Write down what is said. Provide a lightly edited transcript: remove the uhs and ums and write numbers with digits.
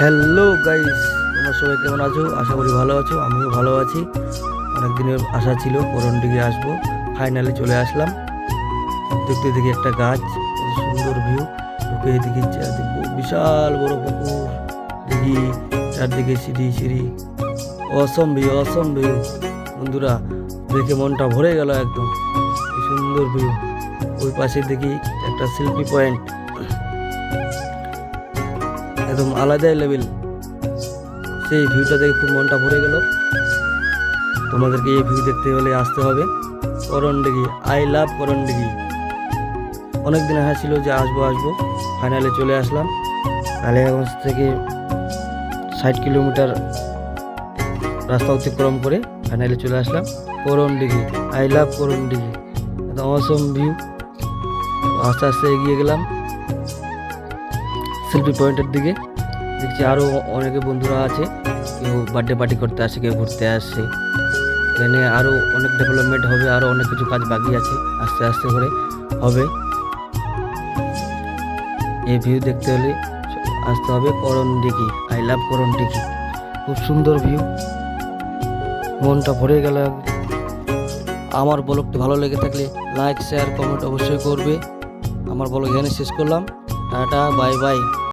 Hello guys, তোমরা সবাই কেমন আছো? আশা করি ভালো আছো। আমিও ভালো আছি। অনেক দিনের আশা ছিল করণডিঘি আসবো, ফাইনালি চলে আসলাম। দেখতে দেখি একটা গাছ, কত সুন্দর ভিউ। ঢুকে দেখি চারদিকে বিশাল বড় পুকুর, দেখি চারদিকে সিঁড়ি সিঁড়ি। অসম ভিউ, অসম ভিউ বন্ধুরা, দেখে মনটা ভরে গেল একদম। কি সুন্দর ভিউ। ওই পাশে দেখি একটা সেলফি পয়েন্ট, একদম আলাদাই লেভেল। সেই ভিউটা দেখে খুব মনটা ভরে গেল। তোমাদেরকে এই ভিউ দেখতে হলে আসতে হবে করণডিঘি। I love করণডিঘি। অনেক দিন আশা ছিল যে আসবো আসবো, ফাইনালি চলে আসলাম। কালিয়াগঞ্জ থেকে 60 কিলোমিটার রাস্তা অতিক্রম করে ফাইনালি চলে আসলাম করণডিঘি। আই লাভ করণডিঘি, একদম অসম ভিউ। আস্তে আস্তে এগিয়ে গেলাম সেলফি পয়েন্টের দিকে। দেখছি আরও অনেকে বন্ধুরা আছে, কেউ বার্থডে পার্টি করতে আসে, কেউ ঘুরতে আসছে। এখানে আরও অনেক ডেভেলপমেন্ট হবে, আরও অনেক কিছু কাজ বাকি আছে, আস্তে আস্তে করে হবে। এই ভিউ দেখতে হলে আসতে হবে করণডিঘি। আই লাভ করণডিঘি, খুব সুন্দর ভিউ, মনটা ভরে গেল। আমার ব্লগটি ভালো লেগে থাকলে লাইক শেয়ার কমেন্ট অবশ্যই করবে। আমার ব্লগ এখানে শেষ করলাম। Tata, bye bye.